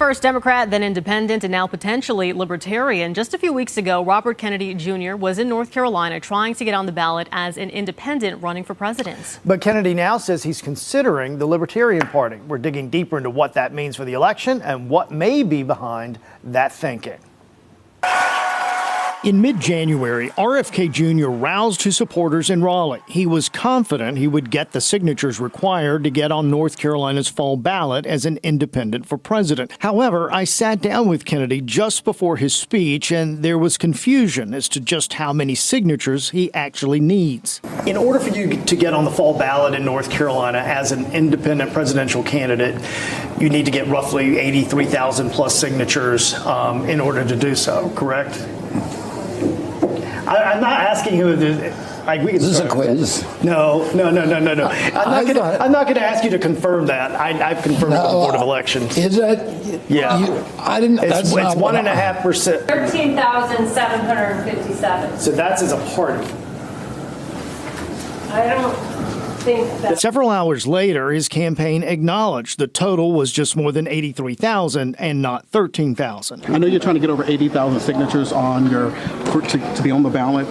First Democrat, then independent, and now potentially libertarian. Just a few weeks ago, Robert Kennedy Jr. was in North Carolina trying to get on the ballot as an independent running for president. But Kennedy now says he's considering the Libertarian Party. We're digging deeper into what that means for the election and what may be behind that thinking. In mid-January, RFK Jr. roused his supporters in Raleigh. He was confident he would get the signatures required to get on North Carolina's fall ballot as an independent for president. However, I sat down with Kennedy just before his speech, and there was confusion as to just how many signatures he actually needs. In order for you to get on the fall ballot in North Carolina as an independent presidential candidate, you need to get roughly 83,000 plus signatures in order to do so, correct? I'm not asking you. This is a quiz. No. I'm not going to ask you to confirm that. I've confirmed it with the Board of Elections. Is it? Yeah. I didn't. It's 1.5%. 13,757. So that's as a party. I don't think that. Several hours later, his campaign acknowledged the total was just more than 83,000 and not 13,000. I know you're trying to get over 80,000 signatures on to be on the ballot.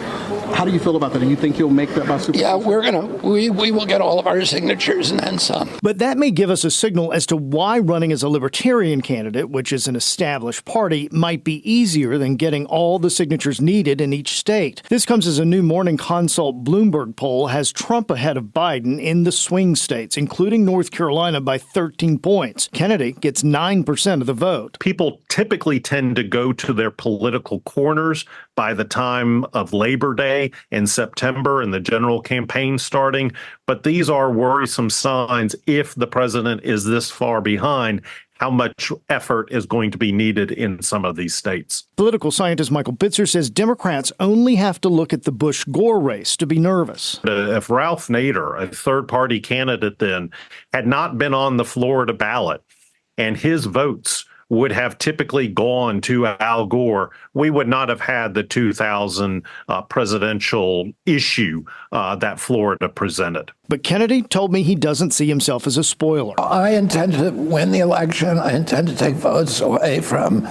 How do you feel about that? Do you think you'll make that by Super? Yeah, we will get all of our signatures and then some. But that may give us a signal as to why running as a Libertarian candidate, which is an established party, might be easier than getting all the signatures needed in each state. This comes as a new Morning Consult Bloomberg poll has Trump ahead of Biden in the swing states, including North Carolina, by 13 points. Kennedy gets 9% of the vote. People typically tend to go to their political corners by the time of Labor Day in September and the general campaign starting. But these are worrisome signs if the president is this far behind, how much effort is going to be needed in some of these states. Political scientist Michael Bitzer says Democrats only have to look at the Bush-Gore race to be nervous. If Ralph Nader, a third-party candidate then, had not been on the Florida ballot and his votes would have typically gone to Al Gore, we would not have had the 2000 presidential issue that Florida presented. But Kennedy told me he doesn't see himself as a spoiler. I intend to win the election. I intend to take votes away from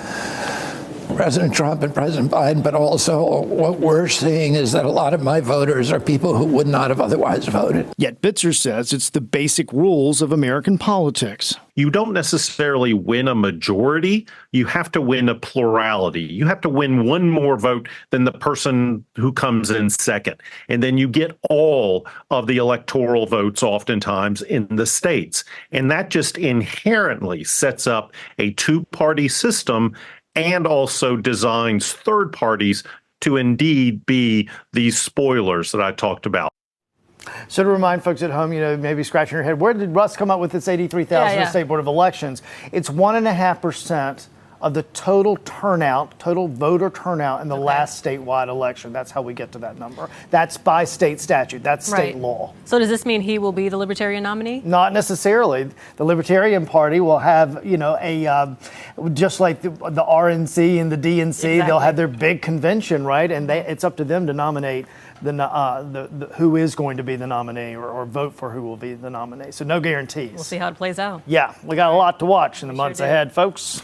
President Trump and President Biden, but also what we're seeing is that a lot of my voters are people who would not have otherwise voted. Yet Bitzer says it's the basic rules of American politics. You don't necessarily win a majority. You have to win a plurality. You have to win one more vote than the person who comes in second. And then you get all of the electoral votes oftentimes in the states. And that just inherently sets up a two-party system and also designs third parties to indeed be these spoilers that I talked about. So to remind folks at home, maybe scratching your head, where did Russ come up with this 83,000 in the State Board of Elections? It's 1.5% of the total voter turnout in the last statewide election. That's how we get to that number. That's by state statute. That's state law. So does this mean he will be the Libertarian nominee? Not necessarily. The Libertarian Party will have, just like the RNC and the DNC, they'll have their big convention, right? And it's up to them to nominate who is going to be the nominee or vote for who will be the nominee. So no guarantees. We'll see how it plays out. Yeah, we got a lot to watch in the months ahead, folks.